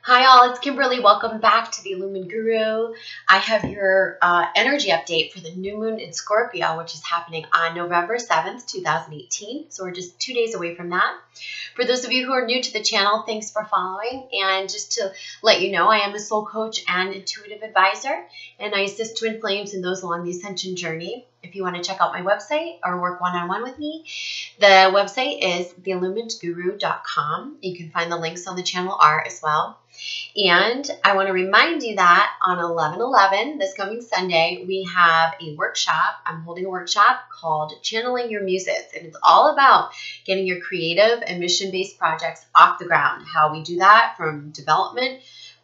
Hi all, it's Kimberly. Welcome back to the Illumin Guru. I have your energy update for the new moon in Scorpio, which is happening on November 7th, 2018. So we're just 2 days away from that. For those of you who are new to the channel, thanks for following. And just to let you know, I am a soul coach and intuitive advisor, and I assist twin flames and those along the Ascension journey. If you want to check out my website or work one-on-one with me, the website is theilluminedguru.com. You can find the links on the channel art as well. And I want to remind you that on 11/11, this coming Sunday, we have a workshop. I'm holding a workshop called Channeling Your Muses. And it's all about getting your creative and mission-based projects off the ground. How we do that from development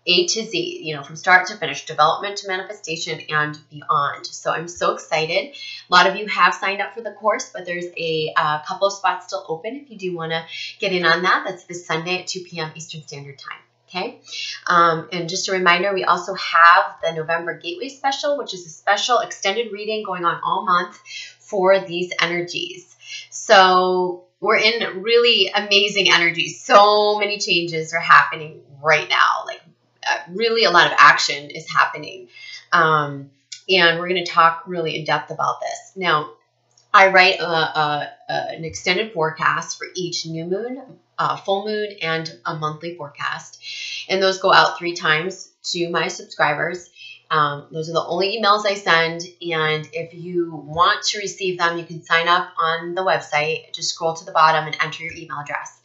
A to Z, from start to finish, development to manifestation and beyond. So I'm so excited. A lot of you have signed up for the course, but there's a couple of spots still open if you do want to get in on that. That's this Sunday at 2 p.m. Eastern Standard Time. Okay. And just a reminder, we also have the November Gateway Special, which is a special extended reading going on all month for these energies. So we're in really amazing energies. So many changes are happening right now. Really a lot of action is happening. And we're going to talk really in depth about this. Now, I write an extended forecast for each new moon, full moon, and a monthly forecast. And those go out 3 times to my subscribers. Those are the only emails I send. And if you want to receive them, you can sign up on the website. Just scroll to the bottom and enter your email address.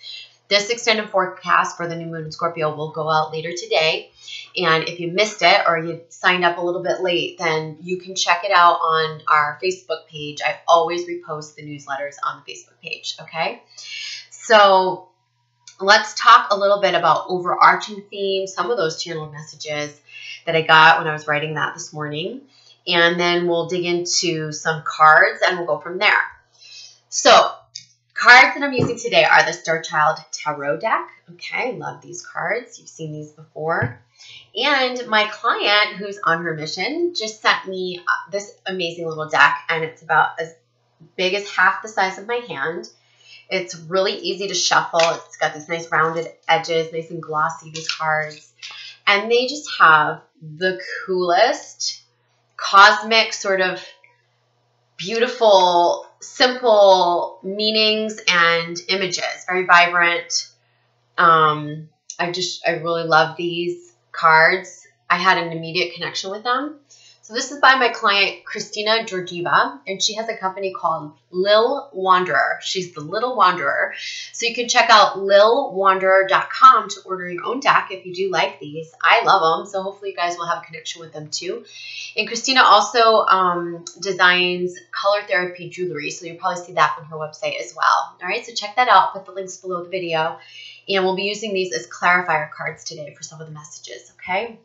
This extended forecast for the new moon in Scorpio will go out later today. And if you missed it or you signed up a little bit late, then you can check it out on our Facebook page. I always repost the newsletters on the Facebook page, okay? So let's talk a little bit about overarching themes, some of those channeled messages that I got when I was writing that this morning. And then we'll dig into some cards and we'll go from there. So cards that I'm using today are the Star Child Tarot deck. Okay, love these cards. You've seen these before. And my client, who's on her mission, just sent me this amazing little deck, and it's about as big as half the size of my hand. It's really easy to shuffle. It's got this nice rounded edges, nice and glossy, these cards. And they just have the coolest, cosmic, sort of beautiful, simple meanings and images. Very vibrant. I really love these cards. I had an immediate connection with them. So this is by my client, Christina Georgieva, and she has a company called Lil Wanderer. She's the Little Wanderer. So you can check out lilwanderer.com to order your own deck if you do like these. I love them, so hopefully you guys will have a connection with them too. And Christina also designs color therapy jewelry, so you'll probably see that on her website as well. All right, so check that out. I'll put the links below the video. And we'll be using these as clarifier cards today for some of the messages, okay?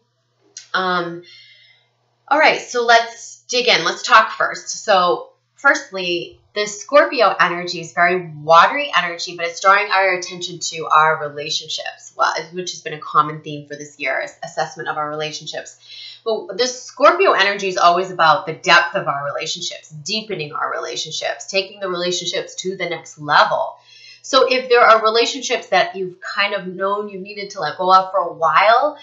All right, so let's dig in. Let's talk first. So firstly, the Scorpio energy is very watery energy, but it's drawing our attention to our relationships, which has been a common theme for this year, assessment of our relationships. But the Scorpio energy is always about the depth of our relationships, deepening our relationships, taking the relationships to the next level. So if there are relationships that you've kind of known you needed to let go of for a while,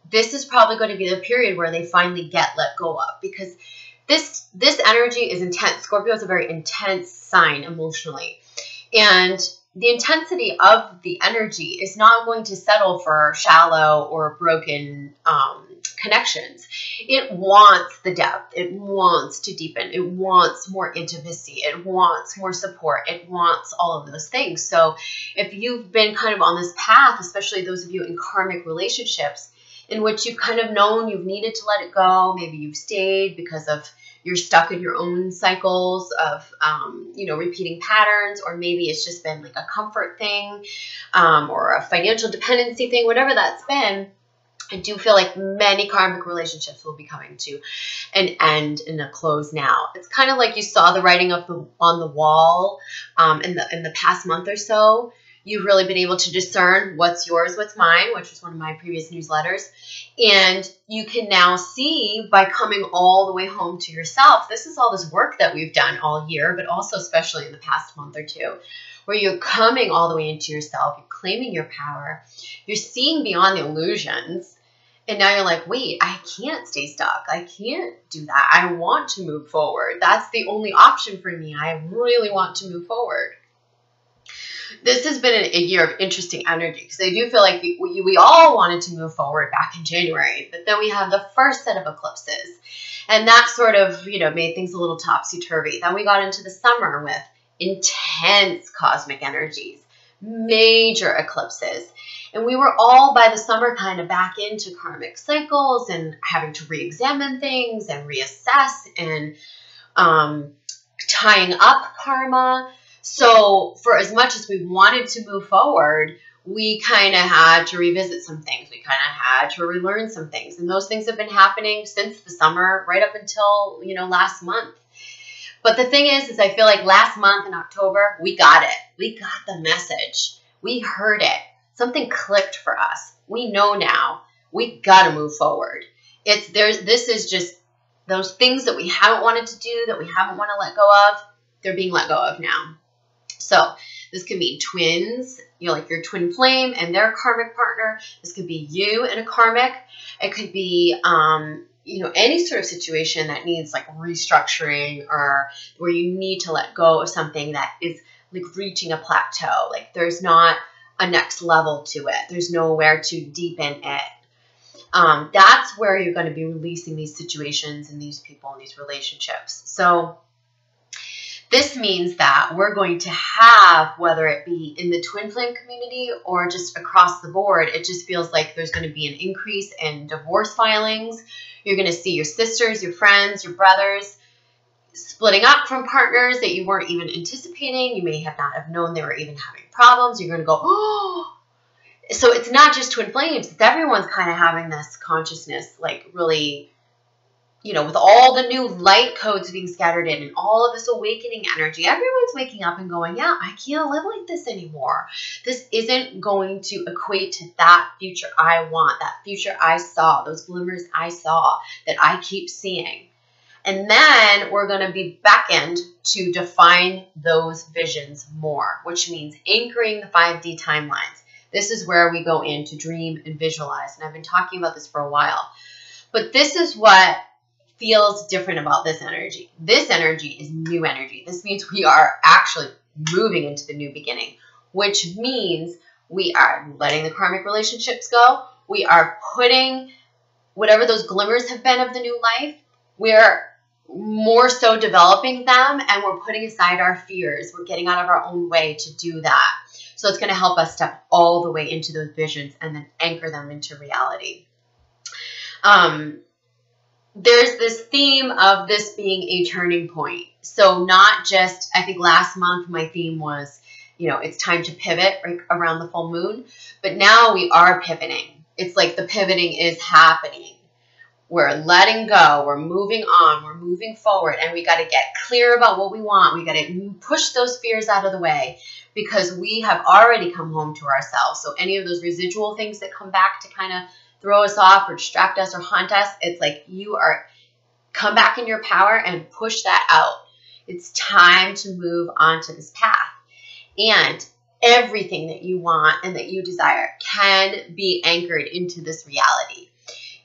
this is probably going to be the period where they finally get let go of, because this energy is intense. Scorpio is a very intense sign emotionally. And the intensity of the energy is not going to settle for shallow or broken connections. It wants the depth. It wants to deepen. It wants more intimacy. It wants more support. It wants all of those things. So if you've been kind of on this path, especially those of you in karmic relationships, in which you've kind of known you've needed to let it go, maybe you've stayed because of you're stuck in your own cycles of, repeating patterns, or maybe it's just been like a comfort thing or a financial dependency thing, whatever that's been. I do feel like many karmic relationships will be coming to an end and a close now. It's kind of like you saw the writing on the wall in the past month or so. You've really been able to discern what's yours, what's mine, which was one of my previous newsletters. And you can now see by coming all the way home to yourself, this is all this work that we've done all year, but also especially in the past month or two, where you're coming all the way into yourself, you're claiming your power, you're seeing beyond the illusions. And now you're like, wait, I can't stay stuck. I can't do that. I want to move forward. That's the only option for me. I really want to move forward. This has been a year of interesting energy because I do feel like we all wanted to move forward back in January, but then we had the first set of eclipses, and that sort of, made things a little topsy-turvy. Then we got into the summer with intense cosmic energies, major eclipses, and we were all by the summer kind of back into karmic cycles and having to re-examine things and reassess and tying up karma. So for as much as we wanted to move forward, we kind of had to revisit some things. We kind of had to relearn some things. And those things have been happening since the summer, right up until, last month. But the thing is I feel like last month in October, we got it. We got the message. We heard it. Something clicked for us. We know now. We got to move forward. This is just those things that we haven't wanted to do, that we haven't wanted to let go of. They're being let go of now. So this could be twins, like your twin flame and their karmic partner. This could be you and a karmic. It could be, any sort of situation that needs like restructuring, or where you need to let go of something that is like reaching a plateau. Like there's not a next level to it. There's nowhere to deepen it. That's where you're going to be releasing these situations and these people and these relationships. So this means that we're going to have, whether it be in the twin flame community or just across the board, it just feels like there's going to be an increase in divorce filings. You're going to see your sisters, your friends, your brothers splitting up from partners that you weren't even anticipating. You may have not have known they were even having problems. You're going to go, oh. So it's not just twin flames. It's everyone's kind of having this consciousness, like really, with all the new light codes being scattered in and all of this awakening energy, everyone's waking up and going, yeah, I can't live like this anymore. This isn't going to equate to that future I want, that future I saw, those glimmers I saw that I keep seeing. And then we're going to be back-end to define those visions more, which means anchoring the 5D timelines. This is where we go in to dream and visualize. And I've been talking about this for a while. But this is what feels different about this energy. This energy is new energy. This means we are actually moving into the new beginning, which means we are letting the karmic relationships go. We are putting whatever those glimmers have been of the new life, we're more so developing them, and we're putting aside our fears. We're getting out of our own way to do that. So it's going to help us step all the way into those visions and then anchor them into reality. There's this theme of this being a turning point. So not just, I think last month my theme was, it's time to pivot right around the full moon. But now we are pivoting. It's like the pivoting is happening. We're letting go. We're moving on. We're moving forward. And we got to get clear about what we want. We got to push those fears out of the way because we have already come home to ourselves. So any of those residual things that come back to kind of throw us off or distract us or haunt us, it's like come back in your power and push that out. It's time to move on to this path. And everything that you want and that you desire can be anchored into this reality.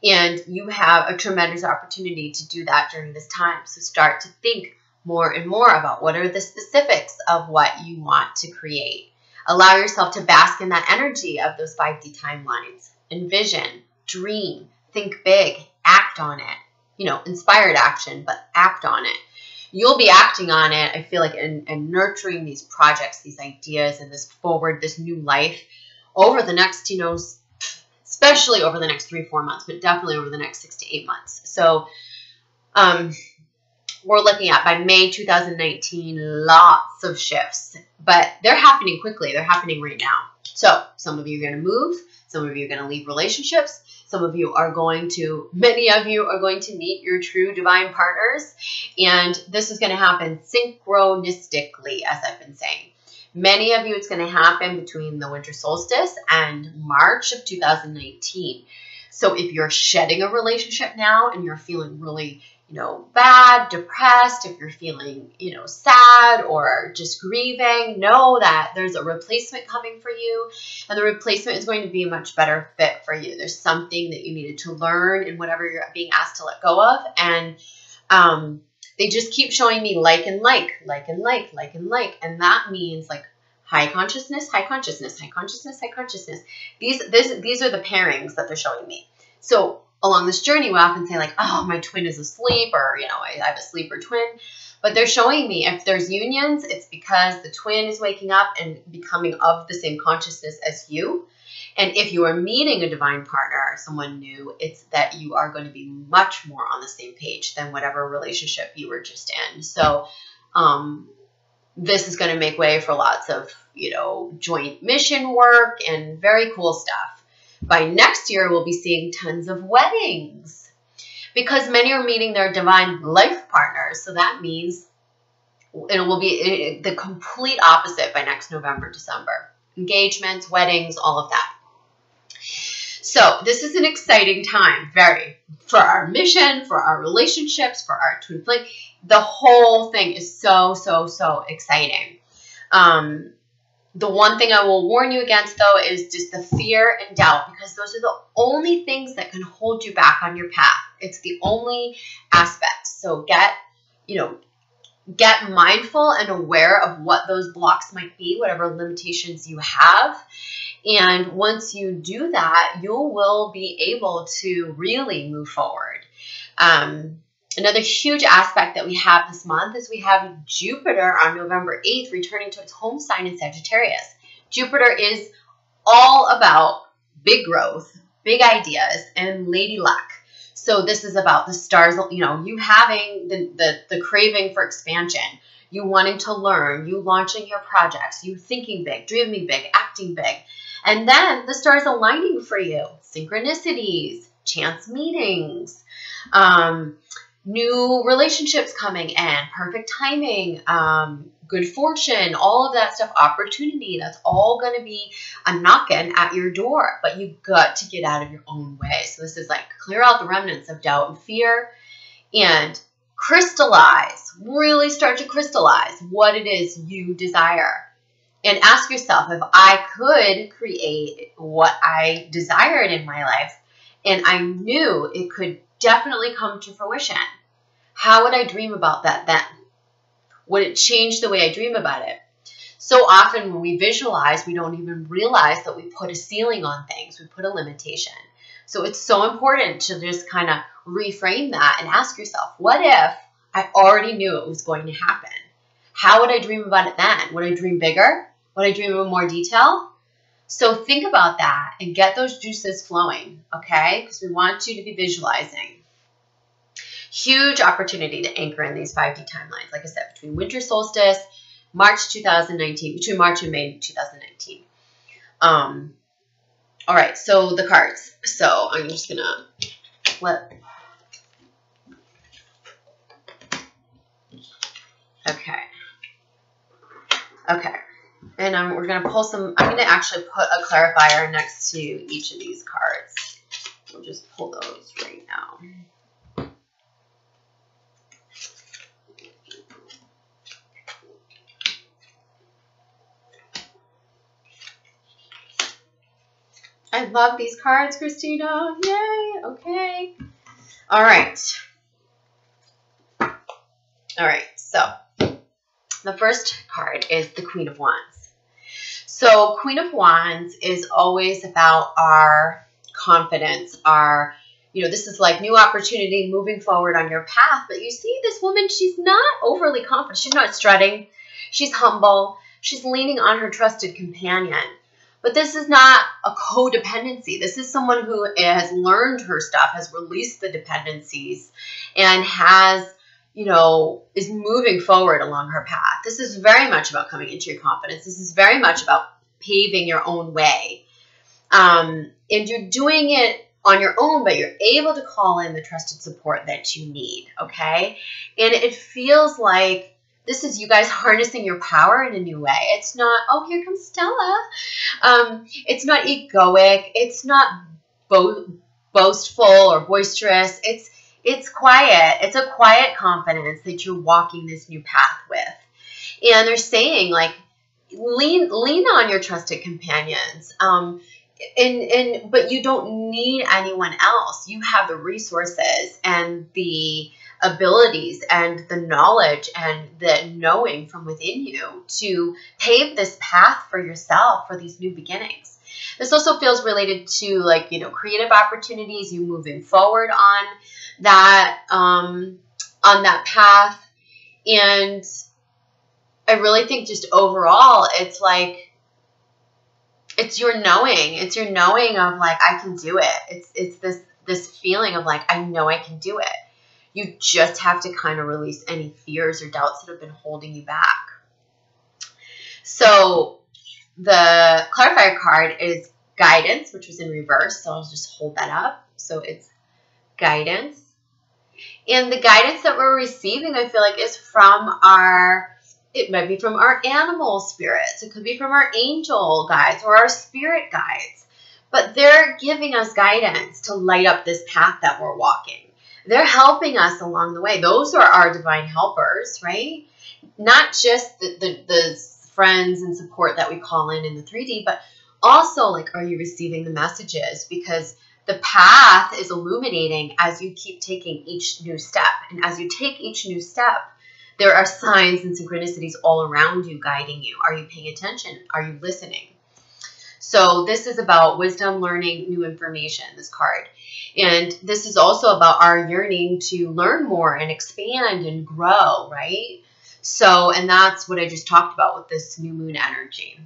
And you have a tremendous opportunity to do that during this time. So start to think more and more about what are the specifics of what you want to create. Allow yourself to bask in that energy of those 5D timelines. Envision, dream, think big, act on it. Inspired action, but act on it. You'll be acting on it, I feel like, and nurturing these projects, these ideas, and this new life over the next, especially over the next 3-4 months, but definitely over the next 6 to 8 months. So we're looking at, by May 2019, lots of shifts, but they're happening quickly. They're happening right now. So some of you are going to move. Some of you are going to leave relationships. Some of you are many of you are going to meet your true divine partners. And this is going to happen synchronistically, as I've been saying, Many of you, it's going to happen between the winter solstice and March of 2019. So if you're shedding a relationship now and you're feeling really, bad, depressed, if you're feeling, sad or just grieving, know that there's a replacement coming for you, and the replacement is going to be a much better fit for you. There's something that you needed to learn in whatever you're being asked to let go of, and they just keep showing me like and like, and that means like high consciousness, high consciousness, high consciousness, high consciousness. These are the pairings that they're showing me. So along this journey, we often say like, oh, my twin is asleep, or, I have a sleeper twin. But they're showing me if there's unions, it's because the twin is waking up and becoming of the same consciousness as you. And if you are meeting a divine partner, someone new, it's that you are going to be much more on the same page than whatever relationship you were just in. So this is going to make way for lots of, joint mission work and very cool stuff. By next year, we'll be seeing tons of weddings because many are meeting their divine life partners. So that means it will be the complete opposite by next November, December. Engagements, weddings, all of that. So this is an exciting time, very, for our mission, for our relationships, for our twin flame. The whole thing is so, so, so exciting. The one thing I will warn you against, though, is just the fear and doubt, because those are the only things that can hold you back on your path. It's the only aspect. So get mindful and aware of what those blocks might be, whatever limitations you have. And once you do that, you will be able to really move forward. Another huge aspect that we have this month is we have Jupiter on November 8th returning to its home sign in Sagittarius. Jupiter is all about big growth, big ideas, and lady luck. So this is about the stars, you having the craving for expansion, you wanting to learn, you launching your projects, you thinking big, dreaming big, acting big. And then the stars aligning for you, synchronicities, chance meetings, new relationships coming in, perfect timing, good fortune, all of that stuff, opportunity, that's all going to be a knocking at your door, but you've got to get out of your own way. So this is like clear out the remnants of doubt and fear and crystallize, really start to crystallize what it is you desire. And ask yourself, if I could create what I desired in my life and I knew it could definitely come to fruition, how would I dream about that then? Would it change the way I dream about it? So often when we visualize, we don't even realize that we put a ceiling on things. We put a limitation. So it's so important to just kind of reframe that and ask yourself, what if I already knew it was going to happen? How would I dream about it then? Would I dream bigger? Would I dream in more detail? So think about that and get those juices flowing, okay? Because we want you to be visualizing. Huge opportunity to anchor in these 5D timelines, like I said, between winter solstice, March 2019, between March and May 2019. All right, so the cards. So I'm just going to flip. Okay. Okay. And we're going to pull some, I'm going to actually put a clarifier next to each of these cards. We'll just pull those right now. I love these cards, Christina. Yay. Okay. All right. All right. So the first card is the Queen of Wands. So Queen of Wands is always about our confidence, our, this is like new opportunity, moving forward on your path. But you see this woman, she's not overly confident. She's not strutting. She's humble. She's leaning on her trusted companion. But this is not a codependency. This is someone who has learned her stuff, has released the dependencies, and has, is moving forward along her path. This is very much about coming into your confidence. This is very much about paving your own way. And you're doing it on your own, but you're able to call in the trusted support that you need, okay? And it feels like This is you guys harnessing your power in a new way. It's not, oh, here comes Stella. It's not egoic. It's not boastful or boisterous. It's quiet. It's a quiet confidence that you're walking this new path with. And they're saying, like, lean on your trusted companions. But you don't need anyone else. You have the resources and the abilities and the knowledge and the knowing from within you to pave this path for yourself for these new beginnings. This also feels related to, like, you know, creative opportunities, you moving forward on that path. And I really think just overall, it's like, it's your knowing. It's your knowing of, like, I can do it. It's this feeling of, like, I know I can do it. You just have to kind of release any fears or doubts that have been holding you back. So the clarifier card is guidance, which was in reverse. So I'll just hold that up. So it's guidance. And the guidance that we're receiving, I feel like, is from it might be from our animal spirits. It could be from our angel guides or our spirit guides. But they're giving us guidance to light up this path that we're walking. They're helping us along the way. Those are our divine helpers, right? Not just the friends and support that we call in the 3D, but also, like, are you receiving the messages? Because the path is illuminating as you keep taking each new step. And as you take each new step, there are signs and synchronicities all around you guiding you. Are you paying attention? Are you listening? So this is about wisdom, learning, new information, this card. And this is also about our yearning to learn more and expand and grow, right? So, and that's what I just talked about with this new moon energy.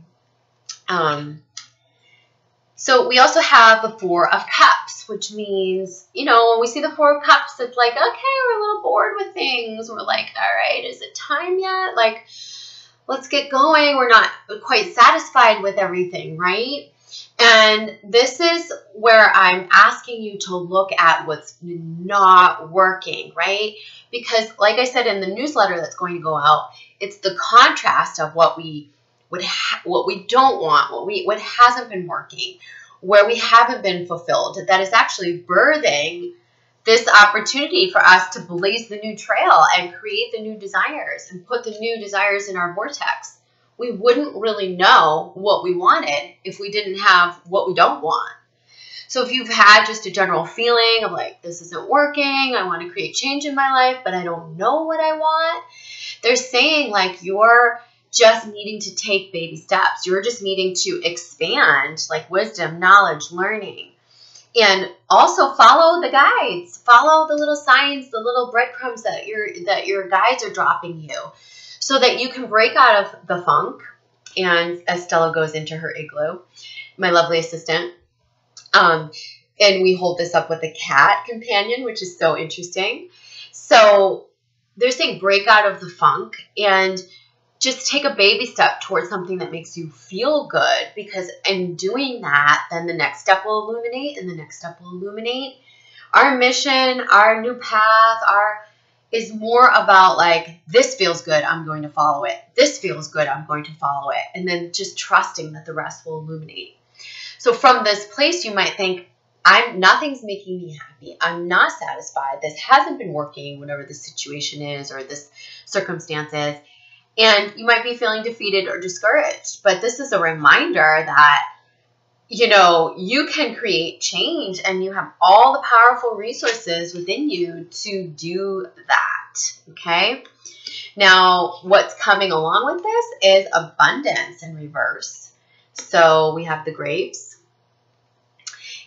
So we also have the 4 of Cups, which means, you know, when we see the 4 of Cups, it's like, okay, we're a little bored with things. We're like, all right, is it time yet? Like, let's get going. We're not quite satisfied with everything, right? And this is where I'm asking you to look at what's not working, right? Because, like I said in the newsletter that's going to go out, it's the contrast of what we don't want, what hasn't been working, where we haven't been fulfilled, that is actually birthing this opportunity for us to blaze the new trail and create the new desires and put the new desires in our vortex. We wouldn't really know what we wanted if we didn't have what we don't want. So if you've had just a general feeling of, like, this isn't working, I want to create change in my life, but I don't know what I want, they're saying, like, you're just needing to take baby steps. You're just needing to expand, like, wisdom, knowledge, learning. And also follow the guides. Follow the little signs, the little breadcrumbs that your guides are dropping you, so that you can break out of the funk. And as Stella goes into her igloo, my lovely assistant, and we hold this up with a cat companion, which is so interesting. So they're saying break out of the funk and just take a baby step towards something that makes you feel good, because in doing that, then the next step will illuminate, and the next step will illuminate. Our mission, our new path, is more about, like, this feels good, I'm going to follow it. This feels good, I'm going to follow it. And then just trusting that the rest will illuminate. So from this place, you might think, nothing's making me happy. I'm not satisfied. This hasn't been working, whatever the situation is or this circumstance is. And you might be feeling defeated or discouraged. But this is a reminder that, you know, you can create change, and you have all the powerful resources within you to do that, okay? Now, what's coming along with this is abundance in reverse. So we have the grapes,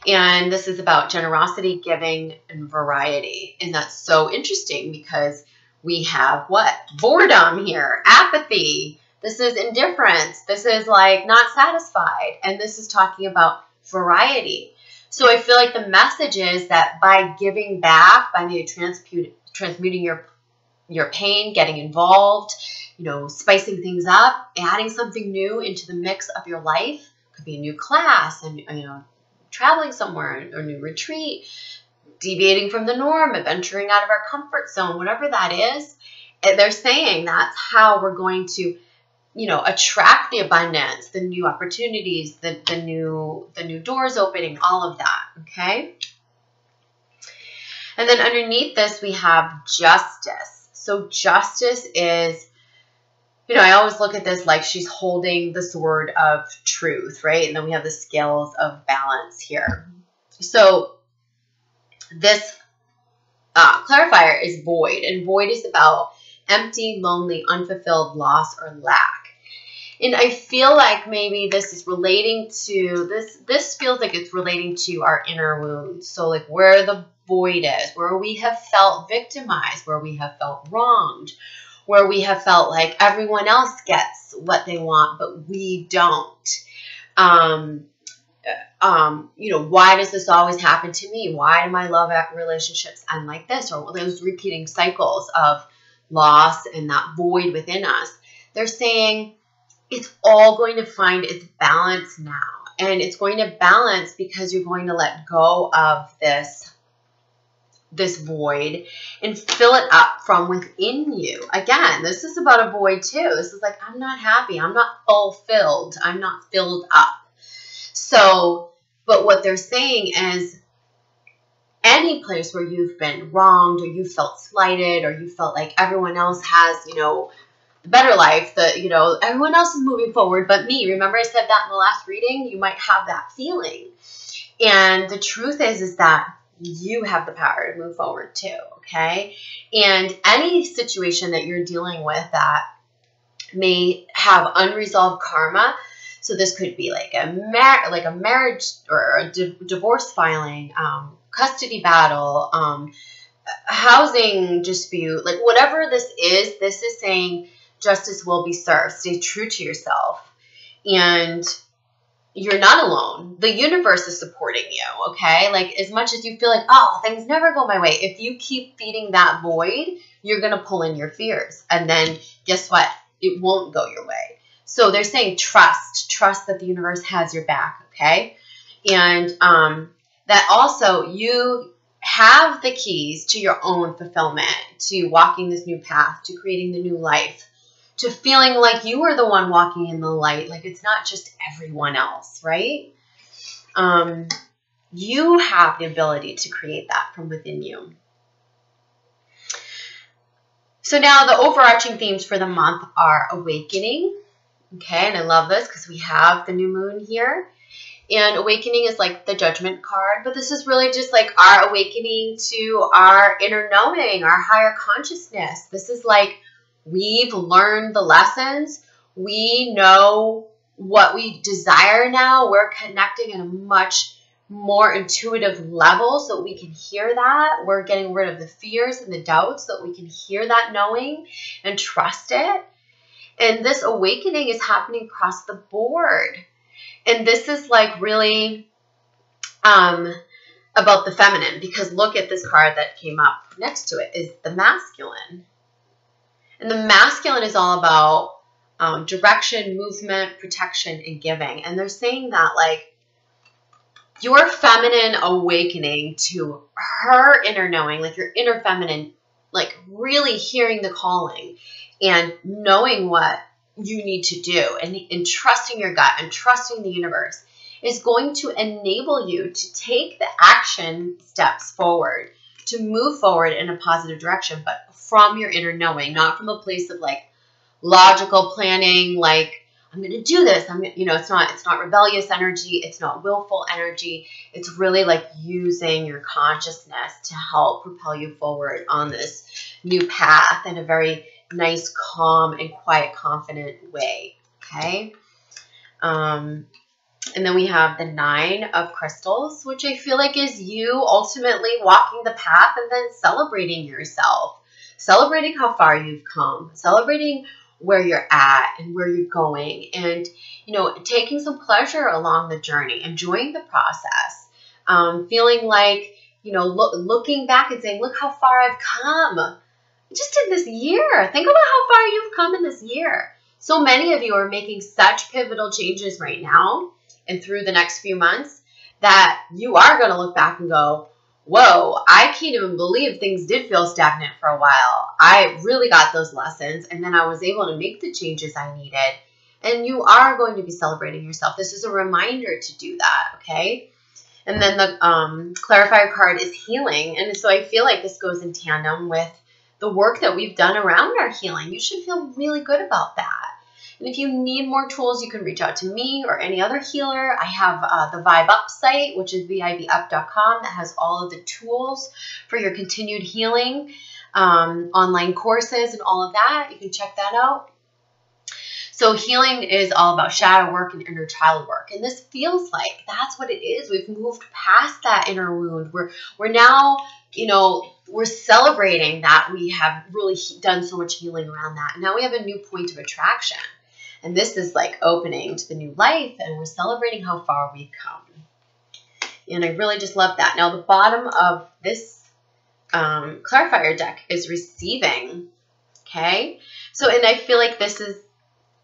and this is about generosity, giving, and variety. And that's so interesting because we have what? Boredom here, apathy. This is indifference. This is, like, not satisfied. And this is talking about variety. So I feel like the message is that by giving back, by maybe transmuting your pain, getting involved, you know, spicing things up, adding something new into the mix of your life. Could be a new class, and, you know, traveling somewhere, or a new retreat, deviating from the norm, venturing out of our comfort zone, whatever that is. And they're saying that's how we're going to, you know, attract the abundance, the new opportunities, the new doors opening, all of that, okay? And then underneath this, we have justice. So justice is, you know, I always look at this like she's holding the sword of truth, right? And then we have the scales of balance here. So this clarifier is void, and void is about empty, lonely, unfulfilled, loss, or lack. And I feel like maybe this is relating to, this feels like it's relating to our inner wounds. So like where the void is, where we have felt victimized, where we have felt wronged, where we have felt like everyone else gets what they want, but we don't. You know, why does this always happen to me? Why do my love relationships end like this? Or those repeating cycles of loss and that void within us. They're saying it's all going to find its balance now. And it's going to balance because you're going to let go of this void and fill it up from within you. Again, this is about a void too. This is like, I'm not happy. I'm not fulfilled. I'm not filled up. So, but what they're saying is any place where you've been wronged or you felt slighted or you felt like everyone else has, you know, the better life, that, you know, everyone else is moving forward but me. Remember I said that in the last reading? You might have that feeling. And the truth is that you have the power to move forward too, okay? And any situation that you're dealing with that may have unresolved karma, so this could be like a marriage or a divorce filing, custody battle, housing dispute, like whatever this is saying justice will be served. Stay true to yourself. And you're not alone. The universe is supporting you, okay? Like as much as you feel like, oh, things never go my way, if you keep feeding that void, you're going to pull in your fears. And then guess what? It won't go your way. So they're saying trust that the universe has your back, okay? And that also you have the keys to your own fulfillment, to walking this new path, to creating the new life, to feeling like you are the one walking in the light, like it's not just everyone else, right? You have the ability to create that from within you. So now the overarching themes for the month are awakening. Okay, and I love this because we have the new moon here. And awakening is like the judgment card, but this is really just like our awakening to our inner knowing, our higher consciousness. This is like we've learned the lessons. We know what we desire now. We're connecting at a much more intuitive level so we can hear that. We're getting rid of the fears and the doubts so that we can hear that knowing and trust it. And this awakening is happening across the board. And this is like really about the feminine, because look at this card that came up next to it is the masculine. And the masculine is all about direction, movement, protection, and giving. And they're saying that like your feminine awakening to her inner knowing, like your inner feminine, like really hearing the calling and knowing what you need to do and trusting your gut and trusting the universe is going to enable you to take the action steps forward, to move forward in a positive direction, but from your inner knowing, not from a place of like logical planning, like I'm going to do this. It's not rebellious energy. It's not willful energy. It's really like using your consciousness to help propel you forward on this new path in a very nice, calm, and quiet, confident way, okay? And then we have the 9 of crystals, which I feel like is you ultimately walking the path and then celebrating yourself, celebrating how far you've come, celebrating where you're at and where you're going, and, you know, taking some pleasure along the journey, enjoying the process, feeling like, you know, looking back and saying, look how far I've come. Just in this year. Think about how far you've come in this year. So many of you are making such pivotal changes right now and through the next few months that you are going to look back and go, whoa, I can't even believe things did feel stagnant for a while. I really got those lessons, and then I was able to make the changes I needed. And you are going to be celebrating yourself. This is a reminder to do that, okay? And then the clarifier card is healing. And so I feel like this goes in tandem with the work that we've done around our healing. You should feel really good about that. And if you need more tools, you can reach out to me or any other healer. I have the Vibe Up site, which is vibup.com, that has all of the tools for your continued healing, online courses and all of that. You can check that out. So healing is all about shadow work and inner child work. And this feels like that's what it is. We've moved past that inner wound. We're now, we're celebrating that we have really done so much healing around that. And now we have a new point of attraction. And this is like opening to the new life, and we're celebrating how far we've come. And I really just love that. Now, the bottom of this clarifier deck is receiving. Okay? So, and I feel like this is,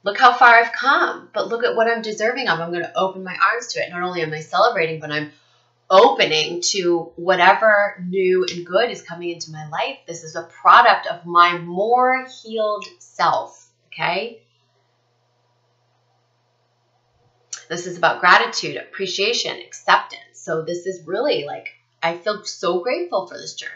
look how far I've come, but look at what I'm deserving of. I'm going to open my arms to it. Not only am I celebrating, but I'm opening to whatever new and good is coming into my life. This is a product of my more healed self. Okay? This is about gratitude, appreciation, acceptance. So this is really like, I feel so grateful for this journey.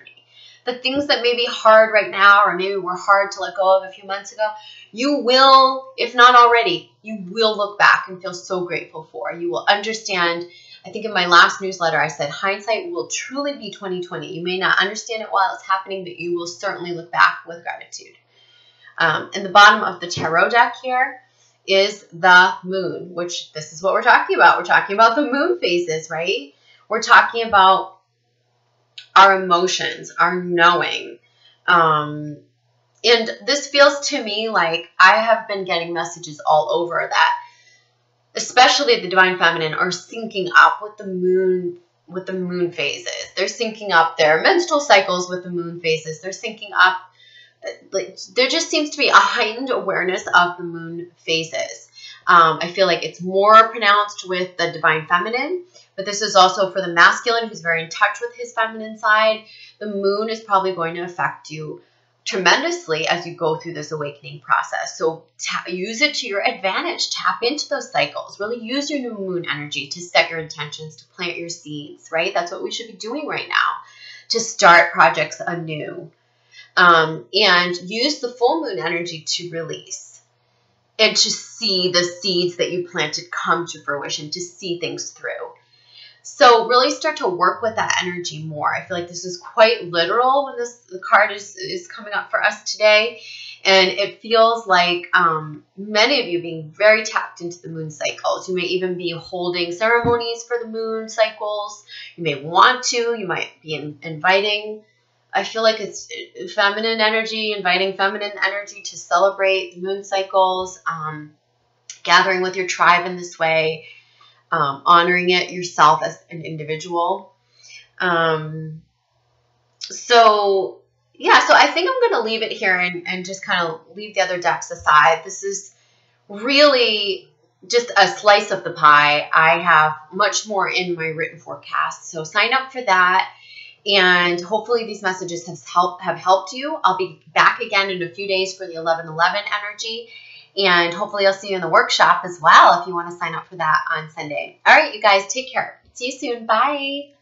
The things that may be hard right now, or maybe were hard to let go of a few months ago, you will, if not already, you will look back and feel so grateful for. You will understand. I think in my last newsletter, I said, hindsight will truly be 20/20. You may not understand it while it's happening, but you will certainly look back with gratitude. And the bottom of the tarot deck here is the moon, which this is what we're talking about. We're talking about the moon phases, right? We're talking about our emotions, our knowing. And this feels to me like I have been getting messages all over that, especially the divine feminine, are syncing up with the moon phases. They're syncing up their menstrual cycles with the moon phases. They're syncing up. Like, there just seems to be a heightened awareness of the moon phases. I feel like it's more pronounced with the divine feminine, but this is also for the masculine who's very in touch with his feminine side. The moon is probably going to affect you tremendously as you go through this awakening process. So use it to your advantage. Tap into those cycles. Really use your new moon energy to set your intentions, to plant your seeds, right? That's what we should be doing right now, to start projects anew. And use the full moon energy to release and to see the seeds that you planted come to fruition, to see things through. So really start to work with that energy more. I feel like this is quite literal when the card is coming up for us today. And it feels like many of you being very tapped into the moon cycles. You may even be holding ceremonies for the moon cycles. You may want to. You might be inviting. I feel like it's feminine energy, inviting feminine energy to celebrate the moon cycles, gathering with your tribe in this way, honoring it yourself as an individual. So I think I'm going to leave it here and just kind of leave the other decks aside. This is really just a slice of the pie. I have much more in my written forecast, so sign up for that. And hopefully these messages have helped you. I'll be back again in a few days for the 11/11 energy. And hopefully I'll see you in the workshop as well if you want to sign up for that on Sunday. All right, you guys, take care. See you soon. Bye.